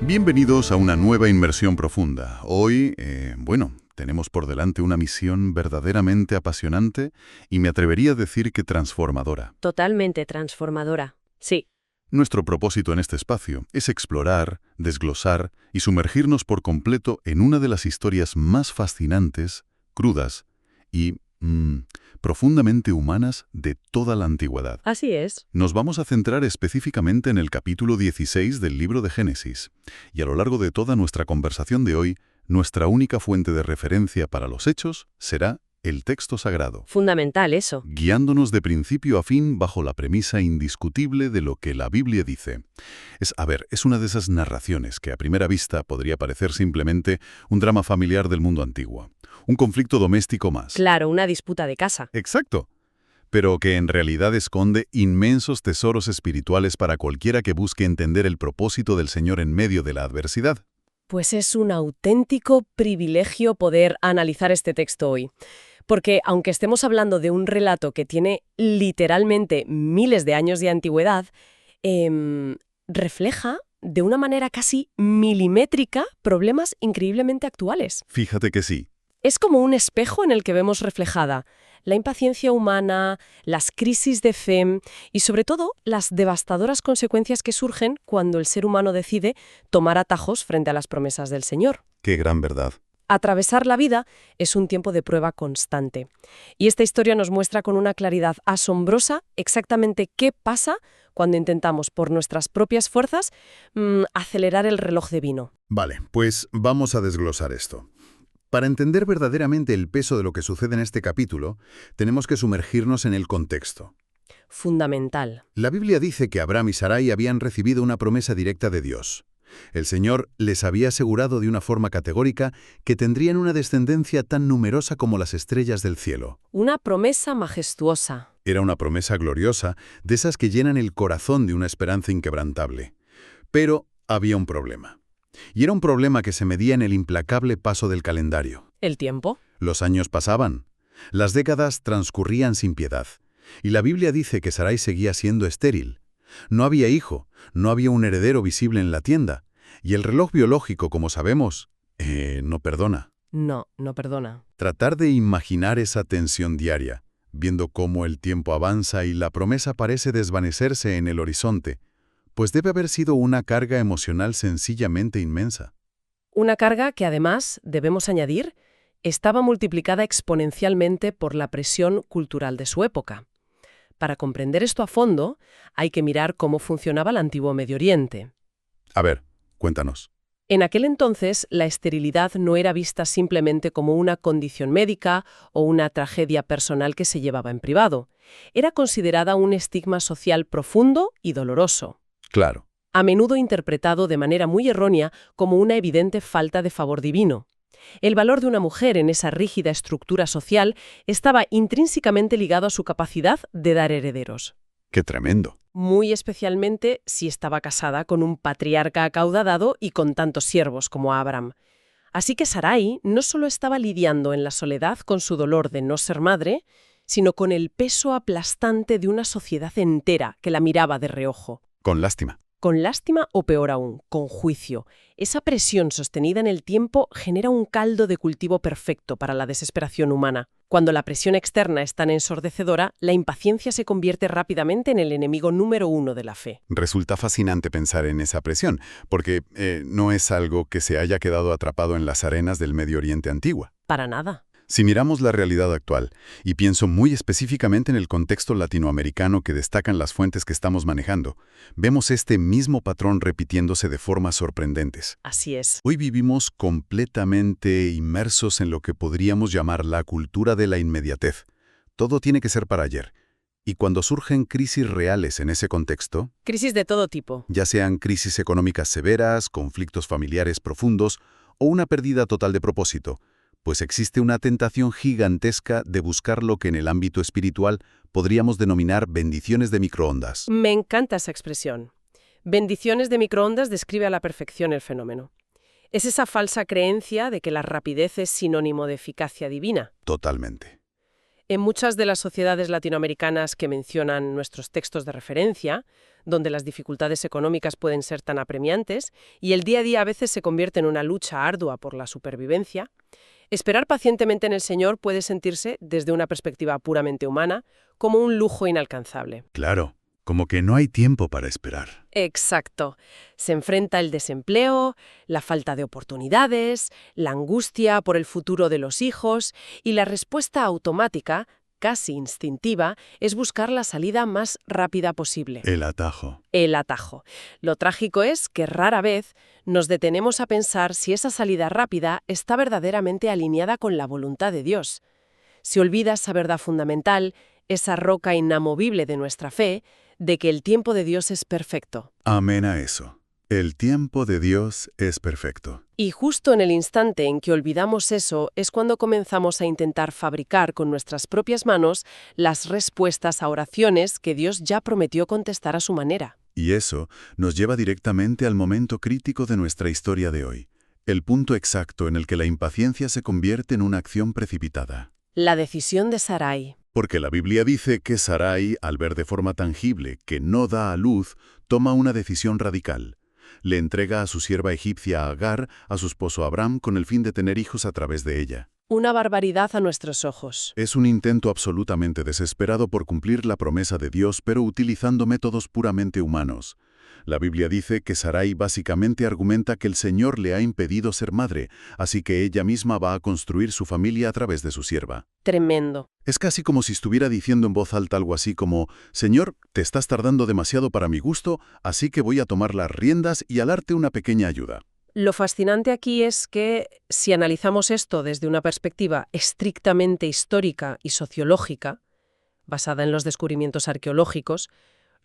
Bienvenidos a una nueva inmersión profunda. Hoy, tenemos por delante una misión verdaderamente apasionante y me atrevería a decir que transformadora. Totalmente transformadora. Sí, Nuestro propósito en este espacio es explorar, desglosar y sumergirnos por completo en una de las historias más fascinantes, crudas y profundamente humanas de toda la antigüedad. así es. Nos vamos a centrar específicamente en el capítulo 16 del libro de Génesis, y a lo largo de toda nuestra conversación de hoy, nuestra única fuente de referencia para los hechos será el texto sagrado, Fundamental eso. guiándonos de principio a fin bajo la premisa indiscutible de lo que la Biblia dice. Es una de esas narraciones que a primera vista podría parecer simplemente un drama familiar del mundo antiguo, un conflicto doméstico más. Claro, una disputa de casa. Exacto, pero que en realidad esconde inmensos tesoros espirituales para cualquiera que busque entender el propósito del Señor en medio de la adversidad. Pues es un auténtico privilegio poder analizar este texto hoy. Porque aunque estemos hablando de un relato que tiene literalmente miles de años de antigüedad, refleja de una manera casi milimétrica problemas increíblemente actuales. Fíjate que sí. Es como un espejo en el que vemos reflejada la impaciencia humana, las crisis de fe y, sobre todo, las devastadoras consecuencias que surgen cuando el ser humano decide tomar atajos frente a las promesas del Señor. Qué gran verdad. Atravesar la vida es un tiempo de prueba constante. Y esta historia nos muestra con una claridad asombrosa exactamente qué pasa cuando intentamos, por nuestras propias fuerzas, acelerar el reloj divino. Vale, pues vamos a desglosar esto. Para entender verdaderamente el peso de lo que sucede en este capítulo, tenemos que sumergirnos en el contexto. Fundamental. La Biblia dice que Abraham y Sarai habían recibido una promesa directa de Dios. El Señor les había asegurado de una forma categórica que tendrían una descendencia tan numerosa como las estrellas del cielo. Una promesa majestuosa. Era una promesa gloriosa, de esas que llenan el corazón de una esperanza inquebrantable. Pero había un problema. Y era un problema que se medía en el implacable paso del calendario. ¿El tiempo? Los años pasaban. Las décadas transcurrían sin piedad. Y la Biblia dice que Sarai seguía siendo estéril. No había hijo, no había un heredero visible en la tienda. Y el reloj biológico, como sabemos, no perdona. No perdona. Tratar de imaginar esa tensión diaria, viendo cómo el tiempo avanza y la promesa parece desvanecerse en el horizonte, pues debe haber sido una carga emocional sencillamente inmensa. Una carga que además, debemos añadir, estaba multiplicada exponencialmente por la presión cultural de su época. Para comprender esto a fondo, hay que mirar cómo funcionaba el antiguo Medio Oriente. A ver, cuéntanos. En aquel entonces, la esterilidad no era vista simplemente como una condición médica o una tragedia personal que se llevaba en privado. Era considerada un estigma social profundo y doloroso, Claro. a menudo interpretado de manera muy errónea como una evidente falta de favor divino. El valor de una mujer en esa rígida estructura social estaba intrínsecamente ligado a su capacidad de dar herederos, ¡Qué tremendo! muy especialmente si estaba casada con un patriarca acaudalado y con tantos siervos como Abraham. Así que Sarai no solo estaba lidiando en la soledad con su dolor de no ser madre, sino con el peso aplastante de una sociedad entera que la miraba de reojo. Con lástima. Con lástima o peor aún, con juicio. Esa presión sostenida en el tiempo genera un caldo de cultivo perfecto para la desesperación humana. Cuando la presión externa es tan ensordecedora, la impaciencia se convierte rápidamente en el enemigo número uno de la fe. Resulta fascinante pensar en esa presión, porque no es algo que se haya quedado atrapado en las arenas del Medio Oriente antigua. Para nada. Si miramos la realidad actual, y pienso muy específicamente en el contexto latinoamericano que destacan las fuentes que estamos manejando, vemos este mismo patrón repitiéndose de formas sorprendentes. Así es. Hoy vivimos completamente inmersos en lo que podríamos llamar la cultura de la inmediatez. Todo tiene que ser para ayer. Y cuando surgen crisis reales en ese contexto, Crisis de todo tipo. ya sean crisis económicas severas, conflictos familiares profundos o una pérdida total de propósito, pues existe una tentación gigantesca de buscar lo que en el ámbito espiritual podríamos denominar bendiciones de microondas. Me encanta esa expresión. Bendiciones de microondas describe a la perfección el fenómeno. Es esa falsa creencia de que la rapidez es sinónimo de eficacia divina. Totalmente. En muchas de las sociedades latinoamericanas que mencionan nuestros textos de referencia, donde las dificultades económicas pueden ser tan apremiantes y el día a día a veces se convierte en una lucha ardua por la supervivencia, esperar pacientemente en el Señor puede sentirse, desde una perspectiva puramente humana, como un lujo inalcanzable. Claro, como que no hay tiempo para esperar. Exacto. Se enfrenta el desempleo, la falta de oportunidades, la angustia por el futuro de los hijos, y la respuesta automática, casi instintiva, es buscar la salida más rápida posible. El atajo. El atajo. Lo trágico es que rara vez nos detenemos a pensar si esa salida rápida está verdaderamente alineada con la voluntad de Dios. Si olvidas esa verdad fundamental, esa roca inamovible de nuestra fe, de que el tiempo de Dios es perfecto. Amén a eso. El tiempo de Dios es perfecto. Y justo en el instante en que olvidamos eso es cuando comenzamos a intentar fabricar con nuestras propias manos las respuestas a oraciones que Dios ya prometió contestar a su manera. Y eso nos lleva directamente al momento crítico de nuestra historia de hoy, el punto exacto en el que la impaciencia se convierte en una acción precipitada. La decisión de Sarai. Porque la Biblia dice que Sarai, al ver de forma tangible que no da a luz, toma una decisión radical. Le entrega a su sierva egipcia Agar a su esposo Abraham con el fin de tener hijos a través de ella. Una barbaridad a nuestros ojos. Es un intento absolutamente desesperado por cumplir la promesa de Dios, pero utilizando métodos puramente humanos. La Biblia dice que Sarai básicamente argumenta que el Señor le ha impedido ser madre, así que ella misma va a construir su familia a través de su sierva. Tremendo. Es casi como si estuviera diciendo en voz alta algo así como: «Señor, te estás tardando demasiado para mi gusto, así que voy a tomar las riendas y a darte una pequeña ayuda». Lo fascinante aquí es que, si analizamos esto desde una perspectiva estrictamente histórica y sociológica, basada en los descubrimientos arqueológicos,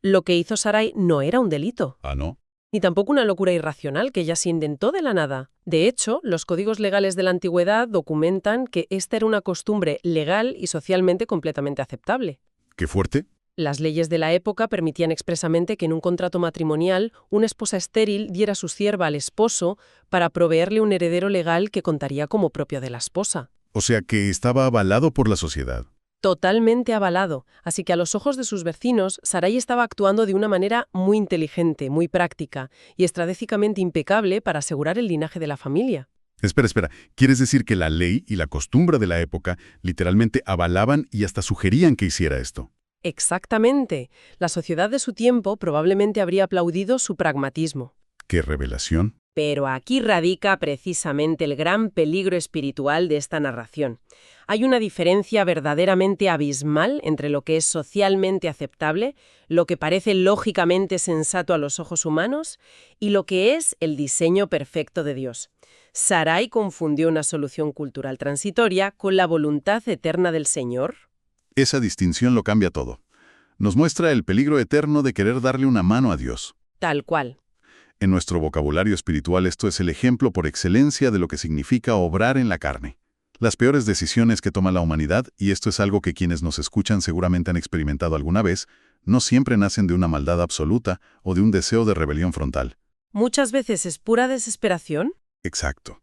lo que hizo Sarai no era un delito. ¿Ah, no? Ni tampoco una locura irracional que ella se inventó de la nada. De hecho, los códigos legales de la antigüedad documentan que esta era una costumbre legal y socialmente completamente aceptable. ¿Qué fuerte? Las leyes de la época permitían expresamente que en un contrato matrimonial una esposa estéril diera su sierva al esposo para proveerle un heredero legal que contaría como propio de la esposa. O sea que estaba avalado por la sociedad. Totalmente avalado, así que a los ojos de sus vecinos, Sarai estaba actuando de una manera muy inteligente, muy práctica y estratégicamente impecable para asegurar el linaje de la familia. Espera. ¿Quieres decir que la ley y la costumbre de la época literalmente avalaban y hasta sugerían que hiciera esto? Exactamente. La sociedad de su tiempo probablemente habría aplaudido su pragmatismo. ¡Qué revelación! Pero aquí radica precisamente el gran peligro espiritual de esta narración. Hay una diferencia verdaderamente abismal entre lo que es socialmente aceptable, lo que parece lógicamente sensato a los ojos humanos, y lo que es el diseño perfecto de Dios. Sarai confundió una solución cultural transitoria con la voluntad eterna del Señor. Esa distinción lo cambia todo. Nos muestra el peligro eterno de querer darle una mano a Dios. Tal cual. En nuestro vocabulario espiritual esto es el ejemplo por excelencia de lo que significa obrar en la carne. Las peores decisiones que toma la humanidad, y esto es algo que quienes nos escuchan seguramente han experimentado alguna vez, no siempre nacen de una maldad absoluta o de un deseo de rebelión frontal. Muchas veces es pura desesperación. Exacto.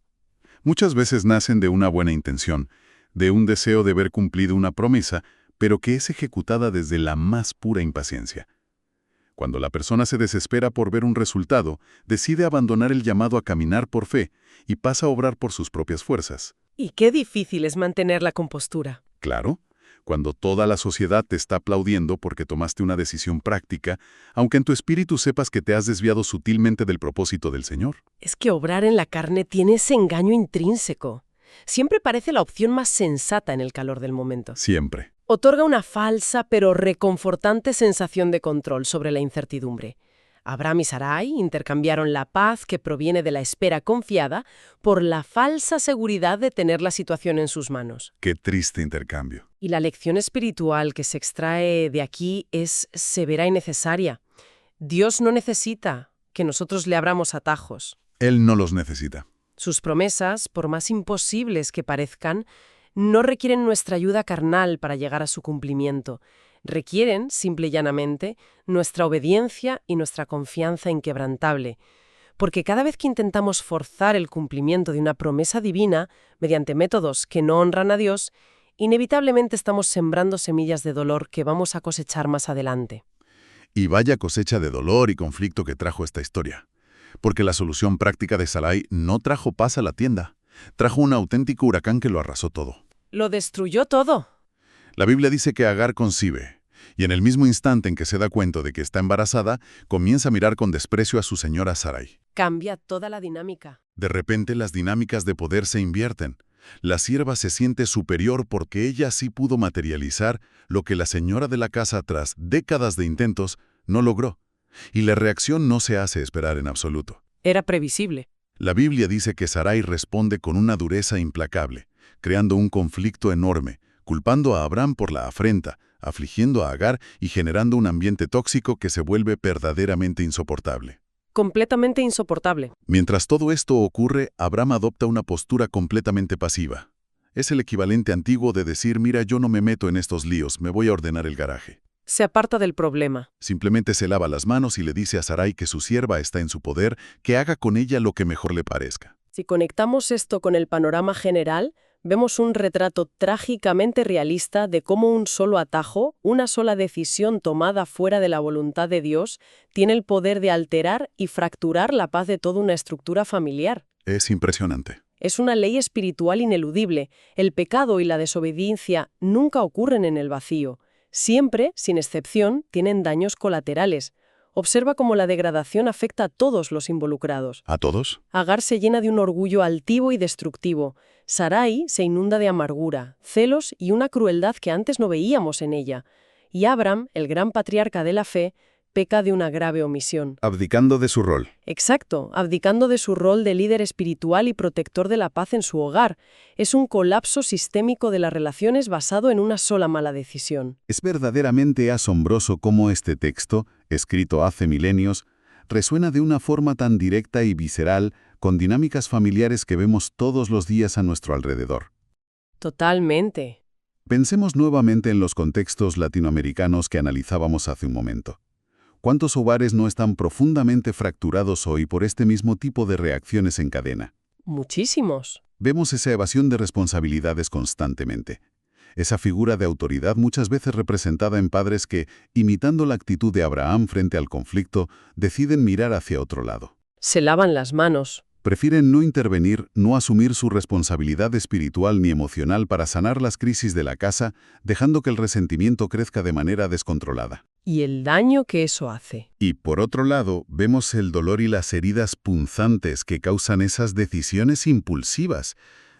Muchas veces nacen de una buena intención, de un deseo de ver cumplido una promesa, pero que es ejecutada desde la más pura impaciencia. Cuando la persona se desespera por ver un resultado, decide abandonar el llamado a caminar por fe y pasa a obrar por sus propias fuerzas. Y qué difícil es mantener la compostura. Claro, cuando toda la sociedad te está aplaudiendo porque tomaste una decisión práctica, aunque en tu espíritu sepas que te has desviado sutilmente del propósito del Señor. Es que obrar en la carne tiene ese engaño intrínseco. Siempre parece la opción más sensata en el calor del momento. Siempre. Otorga una falsa pero reconfortante sensación de control sobre la incertidumbre. Abraham y Sarai intercambiaron la paz que proviene de la espera confiada por la falsa seguridad de tener la situación en sus manos. Qué triste intercambio. Y la lección espiritual que se extrae de aquí es severa y necesaria. Dios no necesita que nosotros le abramos atajos. Él no los necesita. Sus promesas, por más imposibles que parezcan, no requieren nuestra ayuda carnal para llegar a su cumplimiento. Requieren, simple y llanamente, nuestra obediencia y nuestra confianza inquebrantable. Porque cada vez que intentamos forzar el cumplimiento de una promesa divina mediante métodos que no honran a Dios, inevitablemente estamos sembrando semillas de dolor que vamos a cosechar más adelante. Y vaya cosecha de dolor y conflicto que trajo esta historia. Porque la solución práctica de Sarai no trajo paz a la tienda, trajo un auténtico huracán que lo arrasó todo. Lo destruyó todo. La Biblia dice que Agar concibe, y en el mismo instante en que se da cuenta de que está embarazada, comienza a mirar con desprecio a su señora Sarai. Cambia toda la dinámica. De repente las dinámicas de poder se invierten. La sierva se siente superior porque ella sí pudo materializar lo que la señora de la casa, tras décadas de intentos, no logró. Y la reacción no se hace esperar en absoluto. Era previsible. La Biblia dice que Sarai responde con una dureza implacable, creando un conflicto enorme, culpando a Abraham por la afrenta, afligiendo a Agar y generando un ambiente tóxico que se vuelve verdaderamente insoportable. Completamente insoportable. Mientras todo esto ocurre, Abraham adopta una postura completamente pasiva. Es el equivalente antiguo de decir, mira, yo no me meto en estos líos, me voy a ordenar el garaje. Se aparta del problema. Simplemente se lava las manos y le dice a Sarai que su sierva está en su poder, que haga con ella lo que mejor le parezca. Si conectamos esto con el panorama general, vemos un retrato trágicamente realista de cómo un solo atajo, una sola decisión tomada fuera de la voluntad de Dios, tiene el poder de alterar y fracturar la paz de toda una estructura familiar. Es impresionante. Es una ley espiritual ineludible. El pecado y la desobediencia nunca ocurren en el vacío. Siempre, sin excepción, tienen daños colaterales. Observa cómo la degradación afecta a todos los involucrados. ¿A todos? Agar se llena de un orgullo altivo y destructivo. Sarai se inunda de amargura, celos y una crueldad que antes no veíamos en ella. Y Abraham, el gran patriarca de la fe, peca de una grave omisión. Abdicando de su rol. Exacto, abdicando de su rol de líder espiritual y protector de la paz en su hogar. Es un colapso sistémico de las relaciones basado en una sola mala decisión. Es verdaderamente asombroso cómo este texto, escrito hace milenios, resuena de una forma tan directa y visceral con dinámicas familiares que vemos todos los días a nuestro alrededor. Totalmente. Pensemos nuevamente en los contextos latinoamericanos que analizábamos hace un momento. ¿Cuántos hogares no están profundamente fracturados hoy por este mismo tipo de reacciones en cadena? Muchísimos. Vemos esa evasión de responsabilidades constantemente. Esa figura de autoridad muchas veces representada en padres que, imitando la actitud de Abraham frente al conflicto, deciden mirar hacia otro lado. Se lavan las manos. Prefieren no intervenir, no asumir su responsabilidad espiritual ni emocional para sanar las crisis de la casa, dejando que el resentimiento crezca de manera descontrolada. Y el daño que eso hace. Y por otro lado, vemos el dolor y las heridas punzantes que causan esas decisiones impulsivas.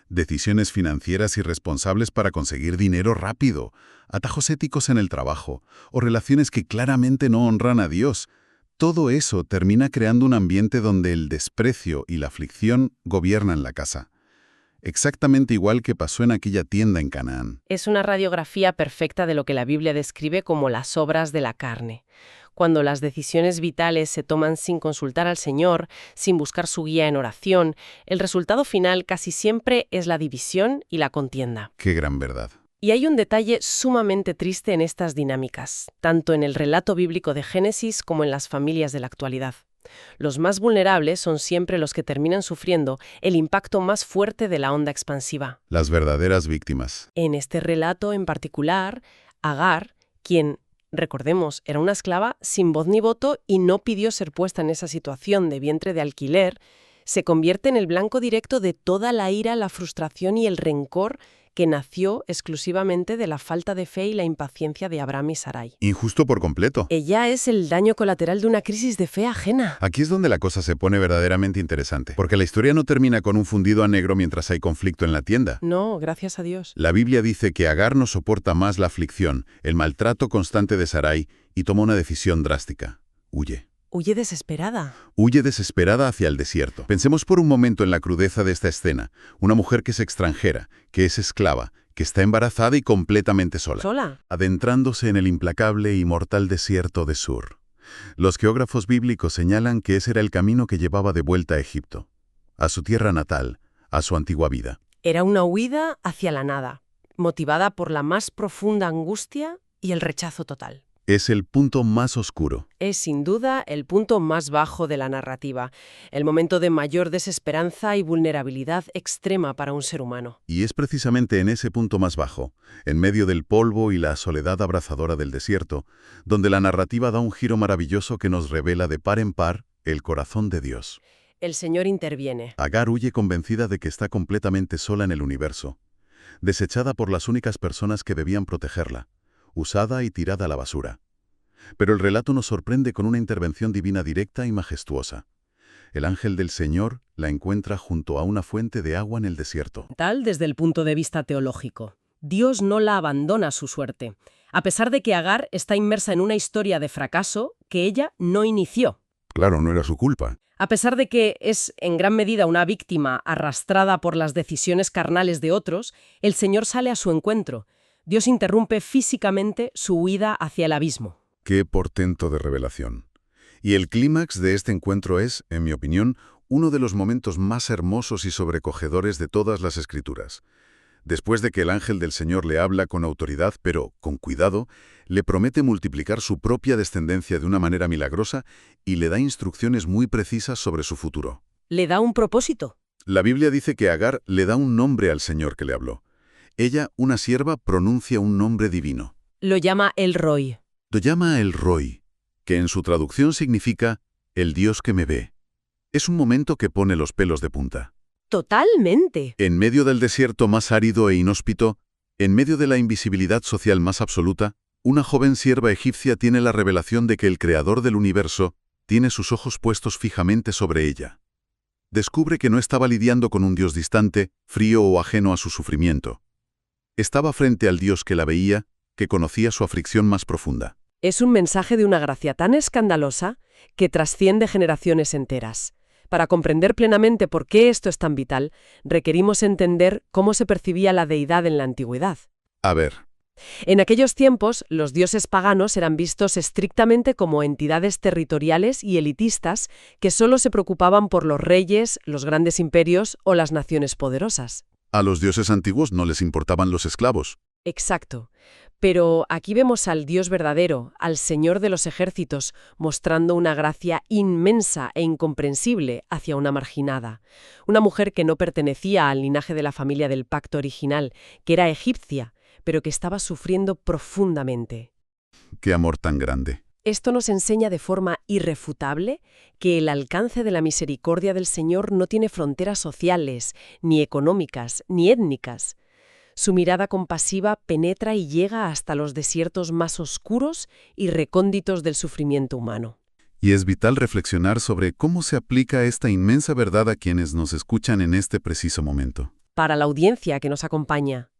Decisiones financieras irresponsables para conseguir dinero rápido, atajos éticos en el trabajo, o relaciones que claramente no honran a Dios. Todo eso termina creando un ambiente donde el desprecio y la aflicción gobiernan la casa. Exactamente igual que pasó en aquella tienda en Canaán. Es una radiografía perfecta de lo que la Biblia describe como las obras de la carne. Cuando las decisiones vitales se toman sin consultar al Señor, sin buscar su guía en oración, el resultado final casi siempre es la división y la contienda. ¡Qué gran verdad! Y hay un detalle sumamente triste en estas dinámicas, tanto en el relato bíblico de Génesis como en las familias de la actualidad. Los más vulnerables son siempre los que terminan sufriendo el impacto más fuerte de la onda expansiva. Las verdaderas víctimas. En este relato en particular, Agar, quien, recordemos, era una esclava sin voz ni voto y no pidió ser puesta en esa situación de vientre de alquiler, se convierte en el blanco directo de toda la ira, la frustración y el rencor que nació exclusivamente de la falta de fe y la impaciencia de Abraham y Sarai. Injusto por completo. Ella es el daño colateral de una crisis de fe ajena. Aquí es donde la cosa se pone verdaderamente interesante, porque la historia no termina con un fundido a negro mientras hay conflicto en la tienda. No, gracias a Dios. La Biblia dice que Agar no soporta más la aflicción, el maltrato constante de Sarai y toma una decisión drástica. Huye. Huye desesperada. Huye desesperada hacia el desierto. Pensemos por un momento en la crudeza de esta escena. Una mujer que es extranjera, que es esclava, que está embarazada y completamente sola. ¿Sola? Adentrándose en el implacable y mortal desierto de Sur. Los geógrafos bíblicos señalan que ese era el camino que llevaba de vuelta a Egipto, a su tierra natal, a su antigua vida. Era una huida hacia la nada, motivada por la más profunda angustia y el rechazo total. Es el punto más oscuro. Es sin duda el punto más bajo de la narrativa, el momento de mayor desesperanza y vulnerabilidad extrema para un ser humano. Y es precisamente en ese punto más bajo, en medio del polvo y la soledad abrazadora del desierto, donde la narrativa da un giro maravilloso que nos revela de par en par el corazón de Dios. El Señor interviene. Agar huye convencida de que está completamente sola en el universo, desechada por las únicas personas que debían protegerla, usada y tirada a la basura. Pero el relato nos sorprende con una intervención divina directa y majestuosa. El ángel del Señor la encuentra junto a una fuente de agua en el desierto. Tal desde el punto de vista teológico. Dios no la abandona a su suerte, a pesar de que Agar está inmersa en una historia de fracaso que ella no inició. Claro, no era su culpa. A pesar de que es en gran medida una víctima arrastrada por las decisiones carnales de otros, el Señor sale a su encuentro. Dios interrumpe físicamente su huida hacia el abismo. Qué portento de revelación. Y el clímax de este encuentro es, en mi opinión, uno de los momentos más hermosos y sobrecogedores de todas las Escrituras. Después de que el ángel del Señor le habla con autoridad, pero con cuidado, le promete multiplicar su propia descendencia de una manera milagrosa y le da instrucciones muy precisas sobre su futuro. Le da un propósito. La Biblia dice que Agar le da un nombre al Señor que le habló. Ella, una sierva, pronuncia un nombre divino. Lo llama El Roi. Lo llama el Roi, que en su traducción significa el Dios que me ve. Es un momento que pone los pelos de punta. Totalmente. En medio del desierto más árido e inhóspito, en medio de la invisibilidad social más absoluta, una joven sierva egipcia tiene la revelación de que el Creador del universo tiene sus ojos puestos fijamente sobre ella. Descubre que no estaba lidiando con un Dios distante, frío o ajeno a su sufrimiento. Estaba frente al Dios que la veía, que conocía su aflicción más profunda. Es un mensaje de una gracia tan escandalosa que trasciende generaciones enteras. Para comprender plenamente por qué esto es tan vital, requerimos entender cómo se percibía la deidad en la antigüedad. A ver, En aquellos tiempos, los dioses paganos eran vistos estrictamente como entidades territoriales y elitistas que solo se preocupaban por los reyes, los grandes imperios o las naciones poderosas. a los dioses antiguos no les importaban los esclavos. Exacto. Pero aquí vemos al Dios verdadero, al Señor de los ejércitos, mostrando una gracia inmensa e incomprensible hacia una marginada. Una mujer que no pertenecía al linaje de la familia del pacto original, que era egipcia, pero que estaba sufriendo profundamente. ¡Qué amor tan grande! Esto nos enseña de forma irrefutable que el alcance de la misericordia del Señor no tiene fronteras sociales, ni económicas, ni étnicas. Su mirada compasiva penetra y llega hasta los desiertos más oscuros y recónditos del sufrimiento humano. Y es vital reflexionar sobre cómo se aplica esta inmensa verdad a quienes nos escuchan en este preciso momento. Para la audiencia que nos acompaña,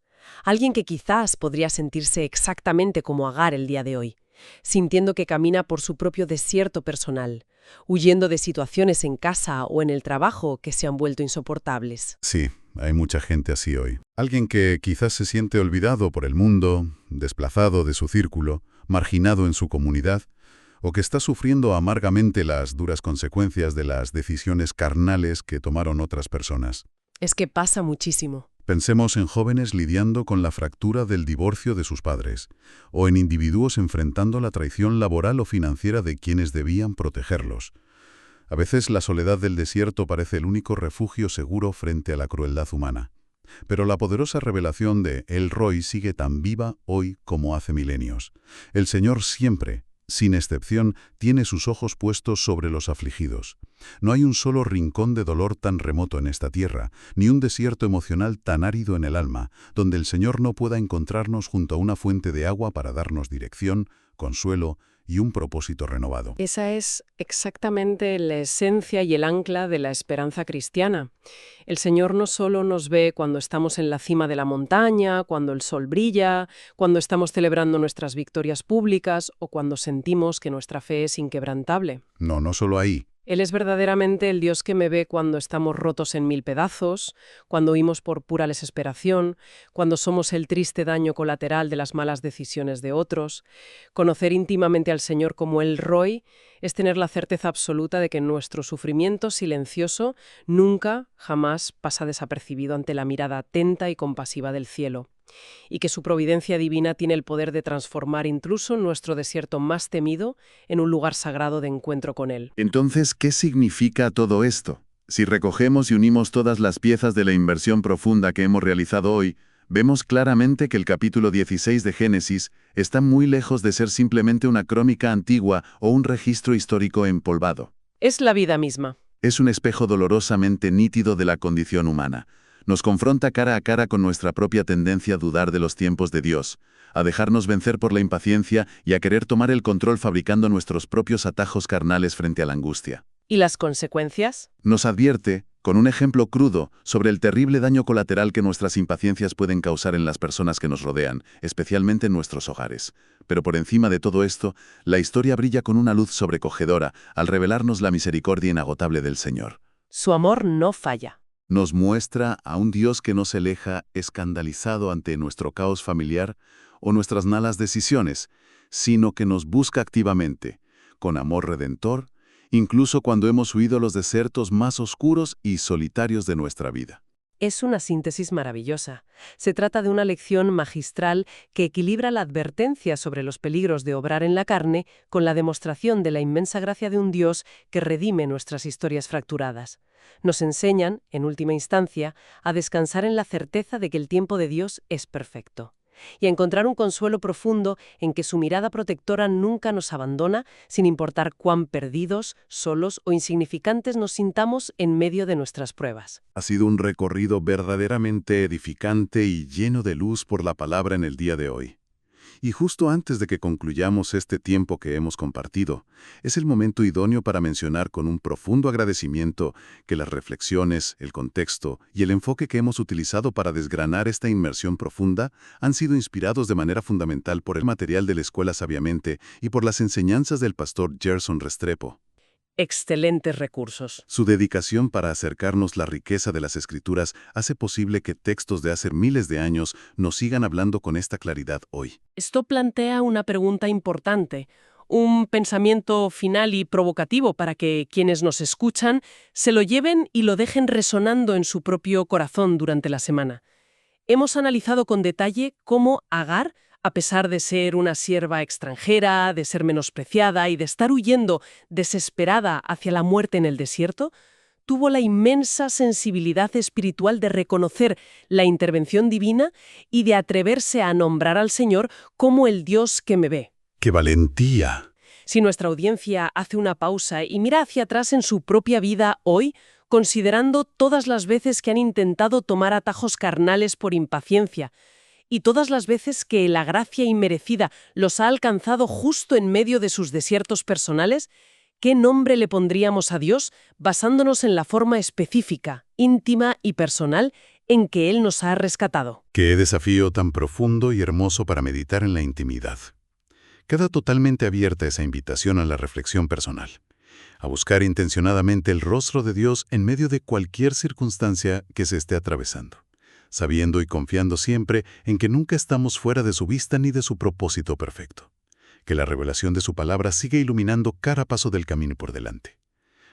alguien que quizás podría sentirse exactamente como Agar el día de hoy, sintiendo que camina por su propio desierto personal, huyendo de situaciones en casa o en el trabajo que se han vuelto insoportables. Sí, hay mucha gente así hoy. Alguien que quizás se siente olvidado por el mundo, desplazado de su círculo, marginado en su comunidad, o que está sufriendo amargamente las duras consecuencias de las decisiones carnales que tomaron otras personas. Es que pasa muchísimo. Pensemos en jóvenes lidiando con la fractura del divorcio de sus padres, o en individuos enfrentando la traición laboral o financiera de quienes debían protegerlos. A veces la soledad del desierto parece el único refugio seguro frente a la crueldad humana. Pero la poderosa revelación de El Roi sigue tan viva hoy como hace milenios. El Señor siempre, sin excepción, tiene sus ojos puestos sobre los afligidos. No hay un solo rincón de dolor tan remoto en esta tierra, ni un desierto emocional tan árido en el alma, donde el Señor no pueda encontrarnos junto a una fuente de agua para darnos dirección, consuelo y un propósito renovado. Esa es exactamente la esencia y el ancla de la esperanza cristiana. El Señor no solo nos ve cuando estamos en la cima de la montaña, cuando el sol brilla, cuando estamos celebrando nuestras victorias públicas o cuando sentimos que nuestra fe es inquebrantable. No solo ahí. Él es verdaderamente el Dios que me ve cuando estamos rotos en mil pedazos, cuando huimos por pura desesperación, cuando somos el triste daño colateral de las malas decisiones de otros. Conocer íntimamente al Señor como el Roi es tener la certeza absoluta de que nuestro sufrimiento silencioso nunca, jamás pasa desapercibido ante la mirada atenta y compasiva del cielo. y que su providencia divina tiene el poder de transformar incluso nuestro desierto más temido en un lugar sagrado de encuentro con Él. Entonces, ¿qué significa todo esto? Si recogemos y unimos todas las piezas de la inversión profunda que hemos realizado hoy, vemos claramente que el capítulo 16 de Génesis está muy lejos de ser simplemente una crónica antigua o un registro histórico empolvado. Es la vida misma. Es un espejo dolorosamente nítido de la condición humana. Nos confronta cara a cara con nuestra propia tendencia a dudar de los tiempos de Dios, a dejarnos vencer por la impaciencia y a querer tomar el control fabricando nuestros propios atajos carnales frente a la angustia. ¿Y las consecuencias? Nos advierte, con un ejemplo crudo, sobre el terrible daño colateral que nuestras impaciencias pueden causar en las personas que nos rodean, especialmente en nuestros hogares. Pero por encima de todo esto, la historia brilla con una luz sobrecogedora al revelarnos la misericordia inagotable del Señor. Su amor no falla. Nos muestra a un Dios que no se aleja escandalizado ante nuestro caos familiar o nuestras malas decisiones, sino que nos busca activamente, con amor redentor, incluso cuando hemos huido a los desiertos más oscuros y solitarios de nuestra vida. Es una síntesis maravillosa. Se trata de una lección magistral que equilibra la advertencia sobre los peligros de obrar en la carne con la demostración de la inmensa gracia de un Dios que redime nuestras historias fracturadas. Nos enseñan, en última instancia, a descansar en la certeza de que el tiempo de Dios es perfecto y a encontrar un consuelo profundo en que su mirada protectora nunca nos abandona, sin importar cuán perdidos, solos o insignificantes nos sintamos en medio de nuestras pruebas. Ha sido un recorrido verdaderamente edificante y lleno de luz por la palabra en el día de hoy. Y justo antes de que concluyamos este tiempo que hemos compartido, es el momento idóneo para mencionar con un profundo agradecimiento que las reflexiones, el contexto y el enfoque que hemos utilizado para desgranar esta inmersión profunda han sido inspirados de manera fundamental por el material de la Escuela Sabiamente y por las enseñanzas del pastor Gerson Restrepo. Excelentes recursos. Su dedicación para acercarnos la riqueza de las Escrituras hace posible que textos de hace miles de años nos sigan hablando con esta claridad hoy. Esto plantea una pregunta importante, un pensamiento final y provocativo para que quienes nos escuchan se lo lleven y lo dejen resonando en su propio corazón durante la semana. Hemos analizado con detalle cómo Agar, a pesar de ser una sierva extranjera, de ser menospreciada y de estar huyendo desesperada hacia la muerte en el desierto, tuvo la inmensa sensibilidad espiritual de reconocer la intervención divina y de atreverse a nombrar al Señor como el Dios que me ve. ¡Qué valentía! Si nuestra audiencia hace una pausa y mira hacia atrás en su propia vida hoy, considerando todas las veces que han intentado tomar atajos carnales por impaciencia, y todas las veces que la gracia inmerecida los ha alcanzado justo en medio de sus desiertos personales, ¿qué nombre le pondríamos a Dios basándonos en la forma específica, íntima y personal en que Él nos ha rescatado? ¡Qué desafío tan profundo y hermoso para meditar en la intimidad! Queda totalmente abierta esa invitación a la reflexión personal, a buscar intencionadamente el rostro de Dios en medio de cualquier circunstancia que se esté atravesando, sabiendo y confiando siempre en que nunca estamos fuera de su vista ni de su propósito perfecto. Que la revelación de su palabra siga iluminando cada paso del camino por delante.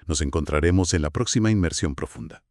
Nos encontraremos en la próxima inmersión profunda.